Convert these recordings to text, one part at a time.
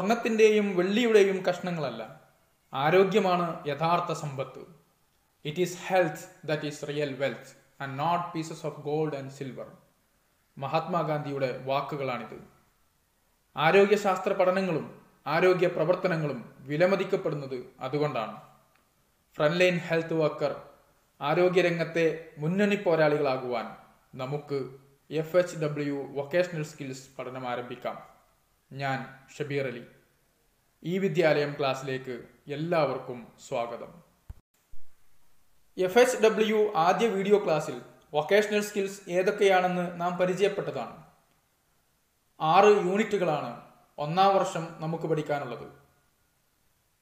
സ്വർണത്തിൻ്റെയും വെള്ളിയുടെയും കഷ്ണങ്ങളല്ല. ആരോഗ്യമാണ് യഥാർത്ഥ സമ്പത്ത്. It is health that is real wealth and not pieces of gold and silver. മഹാത്മാഗാന്ധിയുടെ വാക്കുകളാണിത്. ആരോഗ്യശാസ്ത്ര പഠനങ്ങളും ആരോഗ്യ പ്രവർത്തനങ്ങളും വിലമതിക്കപ്പെടുന്നത് അതുകൊണ്ടാണ്. ഫ്രണ്ട് ലൈൻ ഹെൽത്ത് വർക്കർ ആരോഗ്യരംഗത്തെ മുന്നണി പോരാളികളാകുവാൻ നമുക്ക് FHW വൊക്കേഷണൽ സ്കിൽസ് പഠനം ആരംഭിക്കാം. ഞാൻ ഷബീർ അലി. ഈ വിദ്യാലയം ക്ലാസ്സിലേക്ക് എല്ലാവർക്കും സ്വാഗതം. FHW ആദ്യ വീഡിയോ ക്ലാസ്സിൽ വൊക്കേഷണൽ സ്കിൽസ് ഏതൊക്കെയാണെന്ന് നാം പരിചയപ്പെട്ടതാണ്. 6 യൂണിറ്റുകളാണ് ഒന്നാം വർഷം നമുക്ക് പഠിക്കാനുള്ളത്.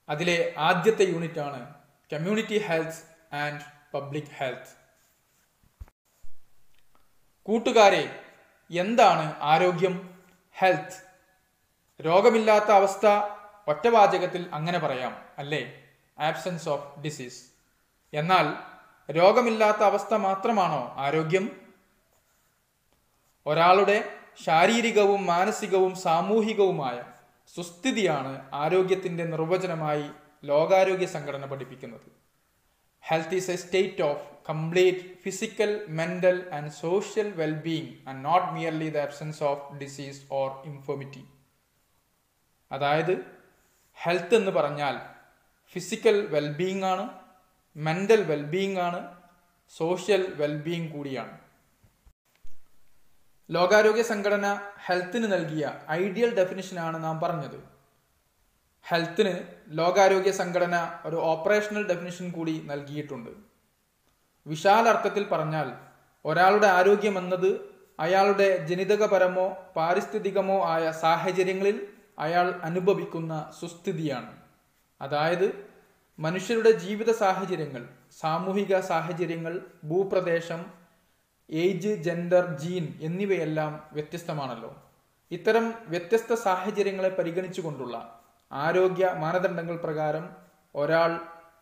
അതിലെ ആദ്യത്തെ യൂണിറ്റാണ് community health and public health. കൂട്ടുകാരെ, എന്താണ് ആരോഗ്യം? ഹെൽത്ത്. രോഗമില്ലാത്ത അവസ്ഥ ഒറ്റവാചകത്തിൽ അങ്ങനെ പറയാം, അല്ലേ? Absence of disease. എന്നാൽ രോഗമില്ലാത്ത അവസ്ഥ മാത്രമാണോ ആരോഗ്യം? ഒരാളുടെ ശാരീരികവും മാനസികവും സാമൂഹികവുമായ സുസ്ഥിതിയാണ് ആരോഗ്യത്തിൻ്റെ നിർവചനമായി ലോകാരോഗ്യ സംഘടന പഠിപ്പിക്കുന്നത്. Health is a state of complete physical, mental and social wellbeing and not merely the absence of disease or infirmity. അതായത് ഹെൽത്ത് എന്ന് പറഞ്ഞാൽ ഫിസിക്കൽ വെൽബീയിങ് ആണ്, മെൻ്റൽ വെൽബീയിങ് ആണ്, സോഷ്യൽ വെൽബീയിങ് കൂടിയാണ്. ലോകാരോഗ്യ സംഘടന ഹെൽത്തിന് നൽകിയ ഐഡിയൽ ഡെഫിനിഷനാണ് നാം പറഞ്ഞത്. ഹെൽത്തിന് ലോകാരോഗ്യ സംഘടന ഒരു ഓപ്പറേഷണൽ ഡെഫിനിഷൻ കൂടി നൽകിയിട്ടുണ്ട്. വിശാല അർത്ഥത്തിൽ പറഞ്ഞാൽ ഒരാളുടെ ആരോഗ്യമെന്നത് അയാളുടെ ജനിതകപരമോ പാരിസ്ഥിതികമോ ആയ സാഹചര്യങ്ങളിൽ അയാൾ അനുഭവിക്കുന്ന സുസ്ഥിതിയാണ്. അതായത് മനുഷ്യരുടെ ജീവിത സാഹചര്യങ്ങൾ, സാമൂഹിക സാഹചര്യങ്ങൾ, ഭൂപ്രദേശം, ഏജ്, ജെൻഡർ, ജീൻ എന്നിവയെല്ലാം വ്യത്യസ്തമാണല്ലോ. ഇത്തരം വ്യത്യസ്ത സാഹചര്യങ്ങളെ പരിഗണിച്ചുകൊണ്ടുള്ള ആരോഗ്യ മാനദണ്ഡങ്ങൾ പ്രകാരം ഒരാൾ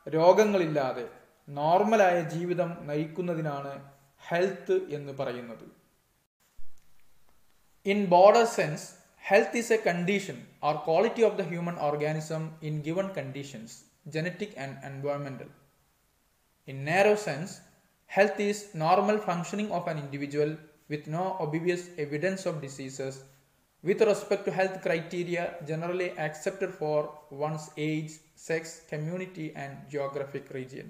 രോഗങ്ങളില്ലാതെ നോർമലായ ജീവിതം നയിക്കുന്നതിനാണ് ഹെൽത്ത് എന്ന് പറയുന്നത്. In broader sense, health is a condition or quality of the human organism in given conditions, genetic and environmental. In narrow sense, health is normal functioning of an individual with no obvious evidence of diseases with respect to health criteria generally accepted for one's age, sex, community and geographic region.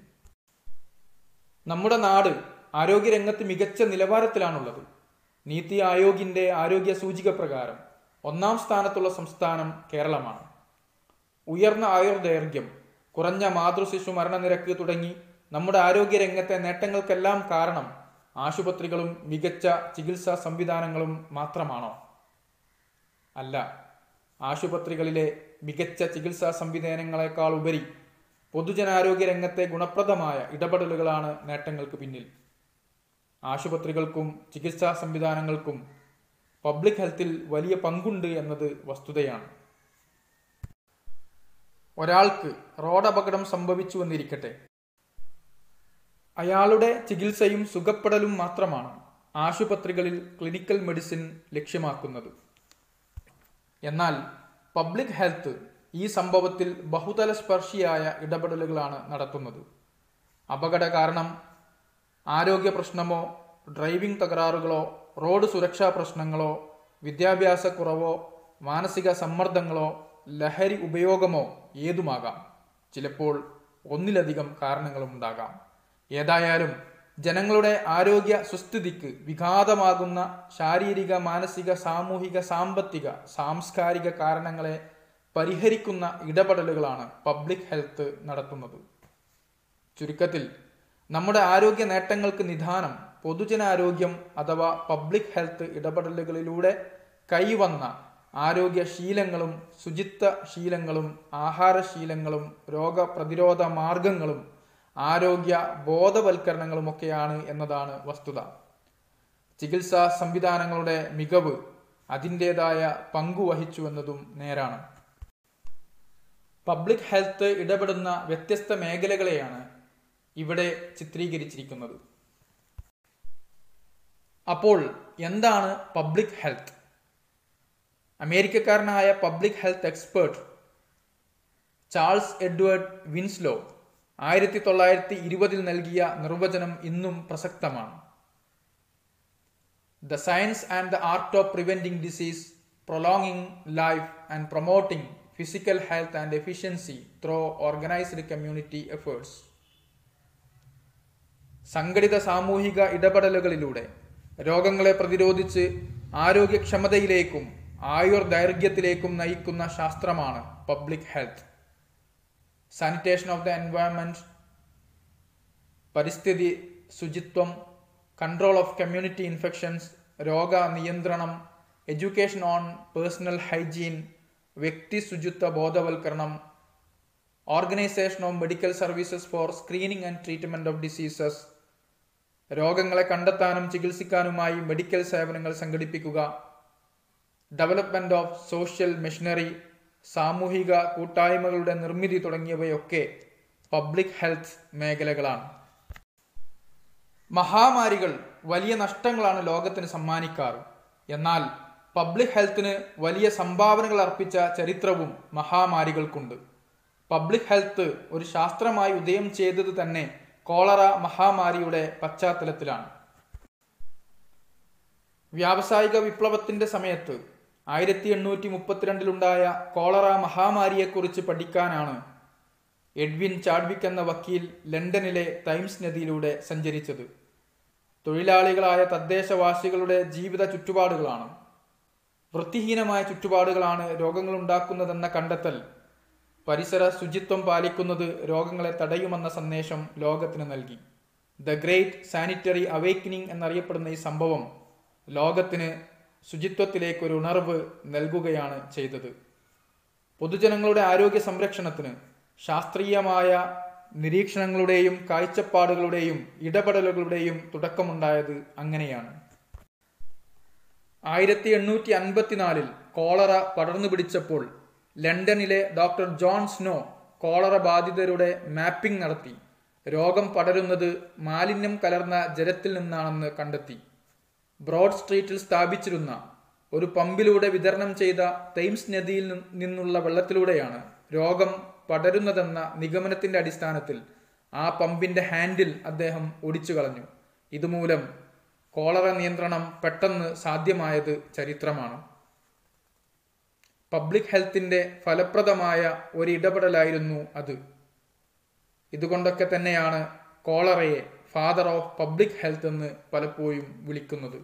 നമ്മുടെ നാട് ആരോഗ്യരംഗത്ത് മികച്ച നിലവാരത്തിലാണുള്ളത്. നീതി ആയോഗിൻ്റെ ആരോഗ്യ സൂചിക പ്രകാരം 1ാം സ്ഥാനത്തുള്ള സംസ്ഥാനം കേരളമാണ്. ഉയർന്ന ആയുർദൈർഘ്യം, കുറഞ്ഞ മാതൃശിശു മരണനിരക്ക് തുടങ്ങി നമ്മുടെ ആരോഗ്യരംഗത്തെ നേട്ടങ്ങൾക്കെല്ലാം കാരണം ആശുപത്രികളും മികച്ച ചികിത്സാ സംവിധാനങ്ങളും മാത്രമാണോ? അല്ല. ആശുപത്രികളിലെ മികച്ച ചികിത്സാ സംവിധാനങ്ങളെക്കാൾ ഉപരി പൊതുജനാരോഗ്യ രംഗത്തെ ഗുണപ്രദമായ ഇടപെടലുകളാണ് നേട്ടങ്ങൾക്ക് പിന്നിൽ. ആശുപത്രികൾക്കും ചികിത്സാ സംവിധാനങ്ങൾക്കും പബ്ലിക് ഹെൽത്തിൽ വലിയ പങ്കുണ്ട് എന്നത് വസ്തുതയാണ്. ഒരാൾക്ക് റോഡപകടം സംഭവിച്ചു എന്നിരിക്കട്ടെ. അയാളുടെ ചികിത്സയും സുഖപ്പെടലും മാത്രമാണ് ആശുപത്രികളിൽ ക്ലിനിക്കൽ മെഡിസിൻ ലക്ഷ്യമാക്കുന്നത്. എന്നാൽ പബ്ലിക് ഹെൽത്ത് ഈ സംഭവത്തിൽ ബഹുതല സ്പർശിയായ ഇടപെടലുകളാണ് നടത്തുന്നത്. അപകട കാരണം ആരോഗ്യ പ്രശ്നമോ, ഡ്രൈവിംഗ് തകരാറുകളോ, റോഡ് സുരക്ഷാ പ്രശ്നങ്ങളോ, വിദ്യാഭ്യാസക്കുറവോ, മാനസിക സമ്മർദ്ദങ്ങളോ, ലഹരി ഉപയോഗമോ ഏതുമാകാം. ചിലപ്പോൾ ഒന്നിലധികം കാരണങ്ങളും ഉണ്ടാകാം. ഏതായാലും ജനങ്ങളുടെ ആരോഗ്യ സുസ്ഥിതിക്ക് വിഘാതമാകുന്ന ശാരീരിക, മാനസിക, സാമൂഹിക, സാമ്പത്തിക, സാംസ്കാരിക കാരണങ്ങളെ പരിഹരിക്കുന്ന ഇടപെടലുകളാണ് പബ്ലിക് ഹെൽത്ത് നടത്തുന്നത്. ചുരുക്കത്തിൽ നമ്മുടെ ആരോഗ്യ നേട്ടങ്ങൾക്ക് നിദാനം പൊതുജനാരോഗ്യം അഥവാ പബ്ലിക് ഹെൽത്ത് ഇടപെടലുകളിലൂടെ കൈവന്ന ആരോഗ്യശീലങ്ങളും ശുചിത്വ ശീലങ്ങളും ആഹാരശീലങ്ങളും രോഗപ്രതിരോധ മാർഗങ്ങളും ആരോഗ്യ ബോധവൽക്കരണങ്ങളുമൊക്കെയാണ് എന്നതാണ് വസ്തുത. ചികിത്സാ സംവിധാനങ്ങളുടെ മികവ് അതിൻ്റേതായ പങ്കുവഹിച്ചുവെന്നതും നേരാണ്. പബ്ലിക് ഹെൽത്ത് ഇടപെടുന്ന വ്യത്യസ്ത മേഖലകളെയാണ് ഇവിടെ ചിത്രീകരിച്ചിരിക്കുന്നത്. അപ്പോൾ എന്താണ് പബ്ലിക് ഹെൽത്ത്? അമേരിക്കക്കാരനായ public health expert Charles Edward Winslow 1920 നൽകിയ നിർവചനം ഇന്നും പ്രസക്തമാണ്. The science and the art of preventing disease, prolonging life and promoting physical health and efficiency through organized community efforts. സംഘടിത സാമൂഹിക ഇടപെടലുകളിലൂടെ രോഗങ്ങളെ പ്രതിരോധിച്ച് ആരോഗ്യക്ഷമതയിലേക്കും ആയുർദൈർഘ്യത്തിലേക്കും നയിക്കുന്ന ശാസ്ത്രമാണ് public health. Sanitation of the environment, പരിസ്ഥിതി ശുചിത്വം, കൺട്രോൾ ഓഫ് കമ്മ്യൂണിറ്റി ഇൻഫെക്ഷൻസ്, രോഗ നിയന്ത്രണം, എഡ്യൂക്കേഷൻ ഓൺ പേഴ്സണൽ ഹൈജീൻ, വ്യക്തി ശുചിത്വ ബോധവൽക്കരണം, organisation of medical services four screening and treatment of diseases, രോഗങ്ങളെ കണ്ടെത്താനും ചികിത്സിക്കാനുമായി മെഡിക്കൽ സേവനങ്ങൾ സംഘടിപ്പിക്കുക, ഡെവലപ്മെൻറ്റ് ഓഫ് സോഷ്യൽ മെഷീനറി, സാമൂഹിക കൂട്ടായ്മകളുടെ നിർമ്മിതി തുടങ്ങിയവയൊക്കെ പബ്ലിക് ഹെൽത്ത് മേഖലകളാണ്. മഹാമാരികൾ വലിയ നഷ്ടങ്ങളാണ് ലോകത്തിന് സമ്മാനിക്കാറ്. എന്നാൽ പബ്ലിക് ഹെൽത്തിന് വലിയ സംഭാവനകൾ അർപ്പിച്ച ചരിത്രവും മഹാമാരികൾക്കുണ്ട്. പബ്ലിക് ഹെൽത്ത് ഒരു ശാസ്ത്രമായി ഉദയം ചെയ്തത് തന്നെ കോളറ മഹാമാരിയുടെ പശ്ചാത്തലത്തിലാണ്. വ്യാവസായിക വിപ്ലവത്തിന്റെ സമയത്ത് 1832 കോളറ മഹാമാരിയെക്കുറിച്ച് പഠിക്കാനാണ് എഡ്വിൻ ചാഡ്വിക് എന്ന വക്കീൽ ലണ്ടനിലെ തൈംസ് നദിയിലൂടെ സഞ്ചരിച്ചത്. തൊഴിലാളികളായ തദ്ദേശവാസികളുടെ ജീവിത ചുറ്റുപാടുകളാണ്, വൃത്തിഹീനമായ ചുറ്റുപാടുകളാണ് രോഗങ്ങളുണ്ടാക്കുന്നതെന്ന കണ്ടെത്തൽ പരിസര ശുചിത്വം പാലിക്കുന്നത് രോഗങ്ങളെ തടയുമെന്ന സന്ദേശം ലോകത്തിന് നൽകി. ദ ഗ്രേറ്റ് സാനിറ്ററി അവേക്കനിങ് എന്നറിയപ്പെടുന്ന ഈ സംഭവം ലോകത്തിന് ശുചിത്വത്തിലേക്കൊരു ഉണർവ് നൽകുകയാണ് ചെയ്തത്. പൊതുജനങ്ങളുടെ ആരോഗ്യ സംരക്ഷണത്തിന് ശാസ്ത്രീയമായ നിരീക്ഷണങ്ങളുടെയും കാഴ്ചപ്പാടുകളുടെയും ഇടപെടലുകളുടെയും തുടക്കമുണ്ടായത് അങ്ങനെയാണ്. 1854 കോളറ പടർന്നു പിടിച്ചപ്പോൾ ലണ്ടനിലെ ഡോക്ടർ ജോൺ സ്നോ കോളറ ബാധിതരുടെ മാപ്പിംഗ് നടത്തി രോഗം പടരുന്നത് മാലിന്യം കലർന്ന ജലത്തിൽ നിന്നാണെന്ന് കണ്ടെത്തി. ബ്രോഡ് സ്ട്രീറ്റിൽ സ്ഥാപിച്ചിരുന്ന ഒരു പമ്പിലൂടെ വിതരണം ചെയ്ത തൈംസ് നദിയിൽ നിന്നുള്ള വെള്ളത്തിലൂടെയാണ് രോഗം പടരുന്നതെന്ന നിഗമനത്തിന്റെ അടിസ്ഥാനത്തിൽ ആ പമ്പിന്റെ ഹാൻഡിൽ അദ്ദേഹം ഒടിച്ചു കളഞ്ഞു. ഇതുമൂലം കോളറ നിയന്ത്രണം പെട്ടെന്ന് സാധ്യമായത് ചരിത്രമാണ്. പബ്ലിക് ഹെൽത്തിന്റെ ഫലപ്രദമായ ഒരു ഇടപെടലായിരുന്നു അത്. ഇതുകൊണ്ടൊക്കെ തന്നെയാണ് കോളറയെ ഫാദർ ഓഫ് പബ്ലിക് ഹെൽത്ത് എന്ന് പലപ്പോഴും വിളിക്കുന്നത്.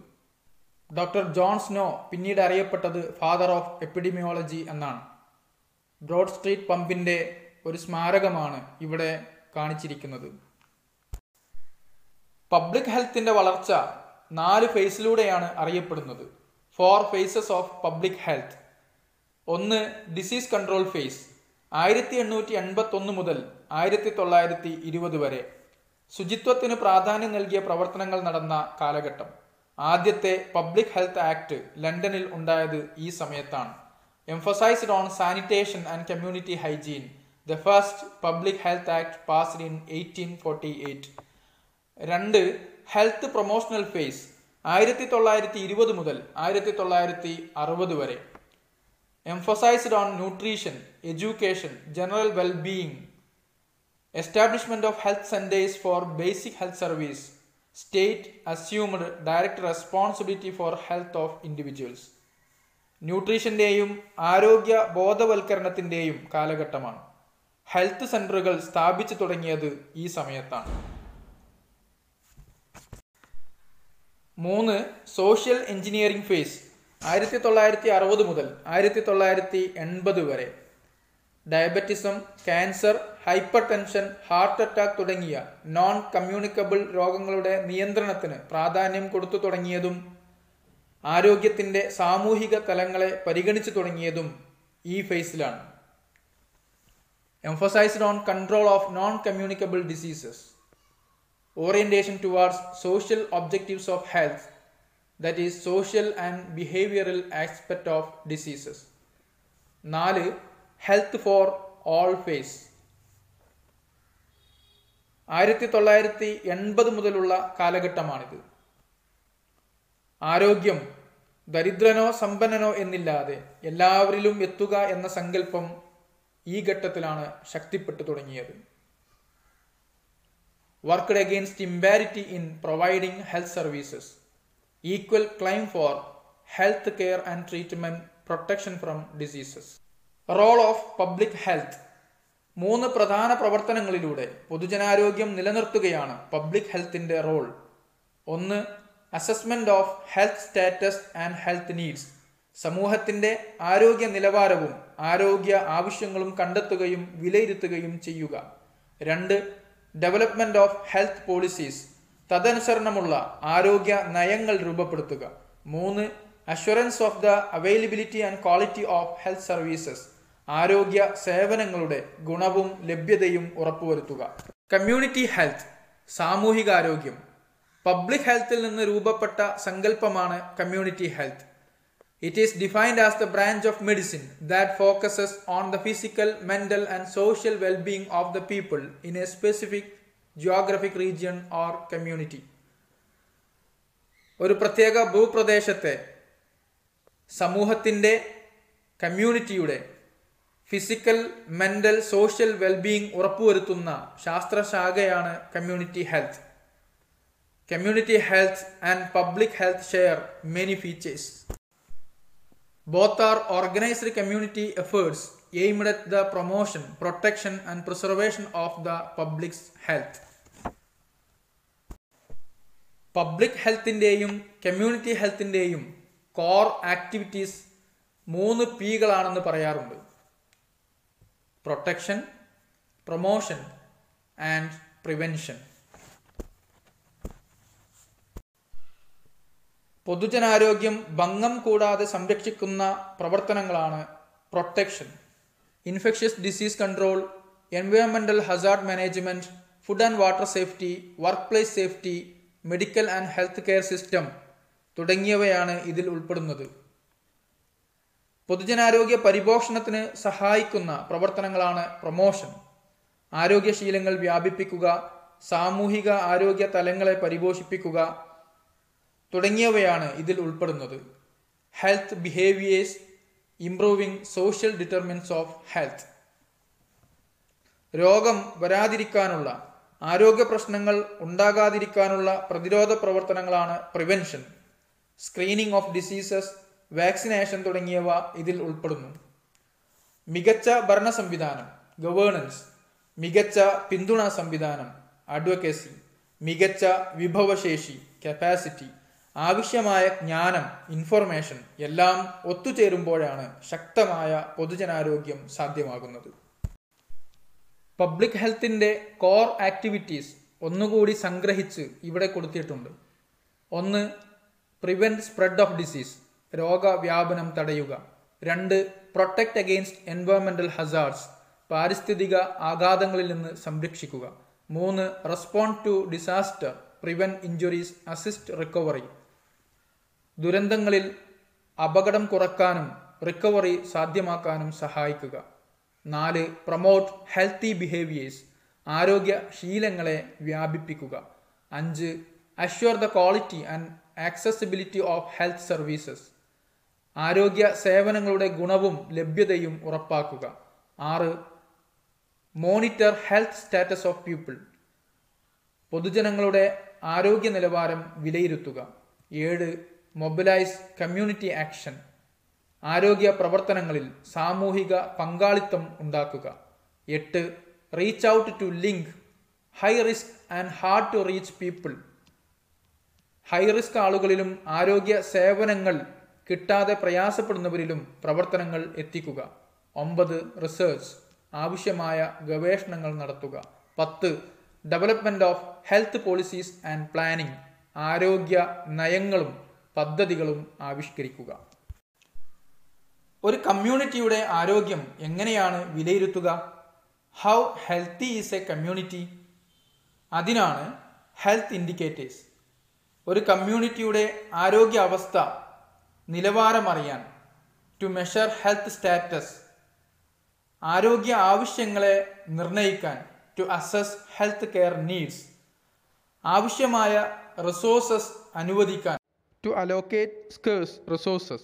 ഡോക്ടർ ജോൺ സ്നോ പിന്നീട് അറിയപ്പെട്ടത് ഫാദർ ഓഫ് എപ്പിഡമിയോളജി എന്നാണ്. ബ്രോഡ് സ്ട്രീറ്റ് പമ്പിന്റെ ഒരു സ്മാരകമാണ് ഇവിടെ കാണിച്ചിരിക്കുന്നത്. പബ്ലിക് ഹെൽത്തിന്റെ വളർച്ച 4 ഫേസിലൂടെയാണ് അറിയപ്പെടുന്നത്. 4 phases of public health. 1. Disease control phase 1881 മുതൽ 1920 വരെ. ശുചിത്വത്തിന് പ്രാധാന്യം നൽകിയ പ്രവർത്തനങ്ങൾ നടന്ന കാലഘട്ടം. ആദ്യത്തെ പബ്ലിക് ഹെൽത്ത് ആക്ട് ലണ്ടനിൽ ഉണ്ടായത് ഈ സമയത്താണ്. Emphasized on sanitation and community hygiene. The first public health act passed in 1848. 2. Health promotional phase 1920 മുതൽ 1960 വരെ. Emphasized on nutrition, education, general wellbeing. Establishment of health centers for basic health service. State assumed direct responsibility for health of individuals. ന്യൂട്രീഷന്റെയും ആരോഗ്യ ബോധവൽക്കരണത്തിന്റെയും കാലഘട്ടമാണ്. Health സെന്ററുകൾ സ്ഥാപിച്ചു തുടങ്ങിയത് ഈ സമയത്താണ്. 3. Social engineering face 1960 മുതൽ 1980 വരെ. Diabetes, cancer, hypertension, heart attack തുടങ്ങിയ നോൺ കമ്മ്യൂണിക്കബിൾ രോഗങ്ങളുടെ നിയന്ത്രണത്തിന് പ്രാധാന്യം കൊടുത്തു തുടങ്ങിയതും ആരോഗ്യത്തിന്റെ സാമൂഹിക തലങ്ങളെ പരിഗണിച്ചു തുടങ്ങിയതും ഈ ഫേസിലാണ്. Emphasised on control of non communicable diseases. Orientation towards social objectives of health, that is social and behavioural aspect of diseases. 4. Health for all phase 1980 മുതലുള്ള കാലഘട്ടമാണിത്. ആരോഗ്യം ദരിദ്രനോ സമ്പന്നനോ എന്നില്ലാതെ എല്ലാവരിലും എത്തുക എന്ന സങ്കല്പം ഈ ഘട്ടത്തിലാണ് ശക്തിപ്പെട്ടു തുടങ്ങിയത്. Worked against disparity in providing health services, equal claim for health care and treatment, protection from diseases. Role of public health. 3 പ്രധാന പ്രവർത്തനങ്ങളിലൂടെ പൊതുജനാരോഗ്യം നിലനിർത്തുകയാണ് പബ്ലിക് ഹെൽത്തിന്റെ role. 1. Assessment of health status and health needs. സമൂഹത്തിന്റെ ആരോഗ്യ നിലവാരവും ആരോഗ്യ ആവശ്യങ്ങളും കണ്ടെത്തുകയും വിലയിരുത്തുകയും ചെയ്യുക. 2. Development of health policies. തദനുസരണമുള്ള ആരോഗ്യ നയങ്ങൾ രൂപപ്പെടുത്തുക. 3. Assurance of the availability and quality of health services. ആരോഗ്യ സേവനങ്ങളുടെ ഗുണവും ലഭ്യതയും ഉറപ്പുവരുത്തുക. കമ്മ്യൂണിറ്റി ഹെൽത്ത്, സാമൂഹികാരോഗ്യം. പബ്ലിക് ഹെൽത്തിൽ നിന്ന് രൂപപ്പെട്ട സങ്കല്പമാണ് community health. It is defined as the branch of medicine that focuses on the physical, mental and social well-being of the people in a specific geographic region or community. ഒരു പ്രത്യേക ഭൂപ്രദേശത്തെ സമൂഹത്തിൻ്റെ കമ്മ്യൂണിറ്റിയുടെ physical, mental, social wellbeing ഉറപ്പുവരുത്തുന്ന ശാസ്ത്രശാഖയാണ് community health. Community health and public health share many features. Both are organized community efforts aimed at the promotion, protection and preservation of the public's health. Public ഹെൽത്തിൻ്റെയും community ഹെൽത്തിൻ്റെയും core activities 3 Pകളാണെന്ന് പറയാറുണ്ട്. Protection, promotion and prevention. പൊതുജനാരോഗ്യം ഭംഗം കൂടാതെ സംരക്ഷിക്കുന്ന പ്രവർത്തനങ്ങളാണ് protection. Infectious disease control, എൻവയോൺമെന്റൽ hazard management, food and water safety, workplace safety, medical and health care system തുടങ്ങിയവയാണ് ഇതിൽ ഉൾപ്പെടുന്നത്. പൊതുജനാരോഗ്യ പരിപോഷണത്തിന് സഹായിക്കുന്ന പ്രവർത്തനങ്ങളാണ് പ്രൊമോഷൻ. ആരോഗ്യശീലങ്ങൾ വ്യാപിപ്പിക്കുക, സാമൂഹിക ആരോഗ്യ തലങ്ങളെ പരിപോഷിപ്പിക്കുക തുടങ്ങിയവയാണ് ഇതിൽ ഉൾപ്പെടുന്നത്. Health behaviours, improving social determinants of health. രോഗം വരാതിരിക്കാനുള്ള, ആരോഗ്യ പ്രശ്നങ്ങൾ ഉണ്ടാകാതിരിക്കാനുള്ള പ്രതിരോധ പ്രവർത്തനങ്ങളാണ് prevention. Screening of diseases, vaccination തുടങ്ങിയവ ഇതിൽ ഉൾപ്പെടുന്നു. മികച്ച ഭരണ സംവിധാനം, ഗവേണൻസ്. മികച്ച പിന്തുണാ സംവിധാനം, അഡ്വക്കസി. മികച്ച വിഭവശേഷി, കപ്പാസിറ്റി. ആവശ്യമായ ജ്ഞാനം, ഇൻഫർമേഷൻ എല്ലാം ഒത്തുചേരുമ്പോഴാണ് ശക്തമായ പൊതുജനാരോഗ്യം സാധ്യമാകുന്നത്. പബ്ലിക് ഹെൽത്തിൻ്റെ കോർ ആക്ടിവിറ്റീസ് ഒന്നുകൂടി സംഗ്രഹിച്ച് ഇവിടെ കൊടുത്തിട്ടുണ്ട്. 1. പ്രിവെന്റ് സ്പ്രെഡ് ഓഫ് ഡിസീസ്, രോഗവ്യാപനം തടയുക. 2. പ്രൊട്ടക്ട് അഗെയിൻസ്റ്റ് എൻവയോൺമെന്റൽ ഹസാർഡ്സ്, പാരിസ്ഥിതിക ആഘാതങ്ങളിൽ നിന്ന് സംരക്ഷിക്കുക. 3. Respond to disaster, prevent injuries, assist recovery. ദുരന്തങ്ങളിൽ അപകടം കുറക്കാനും റിക്കവറി സാധ്യമാക്കാനും സഹായിക്കുക. 4. പ്രൊമോട്ട് ഹെൽത്തി ബിഹേവിയേഴ്സ്, ആരോഗ്യ ശീലങ്ങളെ വ്യാപിപ്പിക്കുക. 5. Assure the quality and accessibility of health services, ആരോഗ്യ സേവനങ്ങളുടെ ഗുണവും ലഭ്യതയും ഉറപ്പാക്കുക. 6. Monitor health status of people, പൊതുജനങ്ങളുടെ ആരോഗ്യ നിലവാരം വിലയിരുത്തുക. 7. മൊബിലൈസ് കമ്മ്യൂണിറ്റി ആക്ഷൻ, ആരോഗ്യ പ്രവർത്തനങ്ങളിൽ സാമൂഹിക പങ്കാളിത്തം ഉണ്ടാക്കുക. 8. Reach out to link high risk and hard to reach people, high risk ആളുകളിലും ആരോഗ്യ സേവനങ്ങൾ കിട്ടാതെ പ്രയാസപ്പെടുന്നവരിലും പ്രവർത്തനങ്ങൾ എത്തിക്കുക. 9. റിസർച്ച്, ആവശ്യമായ ഗവേഷണങ്ങൾ നടത്തുക. 10. Development of health policies and planning, ആരോഗ്യ നയങ്ങളും പദ്ധതികളും ആവിഷ്കരിക്കുക. ഒരു കമ്മ്യൂണിറ്റിയുടെ ആരോഗ്യം എങ്ങനെയാണ് വിലയിരുത്തുക? How healthy is a community? അതിനാണ് ഹെൽത്ത് ഇൻഡിക്കേറ്റേഴ്സ്. ഒരു കമ്മ്യൂണിറ്റിയുടെ ആരോഗ്യ അവസ്ഥ നിലവാരമറിയാൻ ടു മെഷർ ഹെൽത്ത് സ്റ്റാറ്റസ്, ആരോഗ്യ ആവശ്യങ്ങളെ നിർണ്ണയിക്കാൻ to assess health care needs, ആവശ്യമായ റിസോഴ്സസ് അനുവദിക്കാൻ to allocate scarce resources.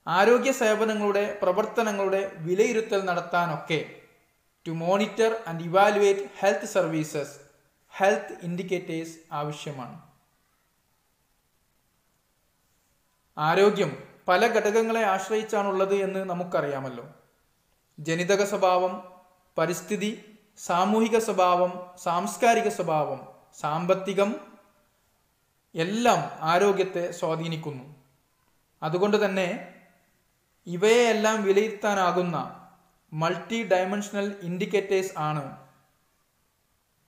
ആരോഗ്യ സേവനങ്ങളുടെ പ്രവർത്തനങ്ങളുടെ വിലയിരുത്തൽ നടത്താനൊക്കെ to monitor and evaluate health services, health indicators ആവശ്യമാണ്. ആരോഗ്യം പല ഘടകങ്ങളെ ആശ്രയിച്ചാണുള്ളത് എന്ന് നമുക്കറിയാമല്ലോ. ജനിതക സ്വഭാവം, പരിസ്ഥിതി, സാമൂഹിക സ്വഭാവം, സാംസ്കാരിക സ്വഭാവം, സാമ്പത്തികം എല്ലാം ആരോഗ്യത്തെ സ്വാധീനിക്കുന്നു. അതുകൊണ്ട് തന്നെ ഇവയെല്ലാം വിലയിരുത്താനാകുന്ന മൾട്ടി ഡയമെൻഷണൽ ഇൻഡിക്കേറ്റേഴ്സ് ആണ്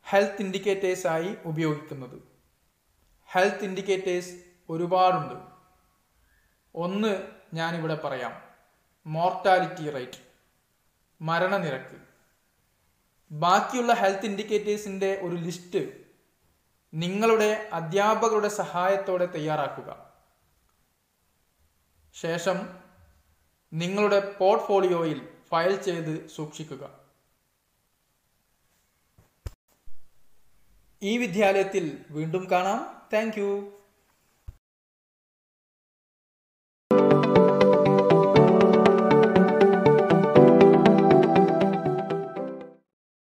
ഹെൽത്ത് ഇൻഡിക്കേറ്റേഴ്സായി ഉപയോഗിക്കുന്നത്. ഹെൽത്ത് ഇൻഡിക്കേറ്റേഴ്സ് ഒരുപാടുണ്ട്. ഒന്ന് ഞാനിവിടെ പറയാം. മോർട്ടാലിറ്റി റേറ്റ്, മരണനിരക്ക്. ബാക്കിയുള്ള ഹെൽത്ത് ഇൻഡിക്കേറ്റേഴ്സിൻ്റെ ഒരു ലിസ്റ്റ് നിങ്ങളുടെ അധ്യാപകരുടെ സഹായത്തോടെ തയ്യാറാക്കുക. ശേഷം നിങ്ങളുടെ പോർട്ട്ഫോളിയോയിൽ ഫയൽ ചെയ്ത് സൂക്ഷിക്കുക. ഈ വിദ്യാലയത്തിൽ വീണ്ടും കാണാം. Thank you.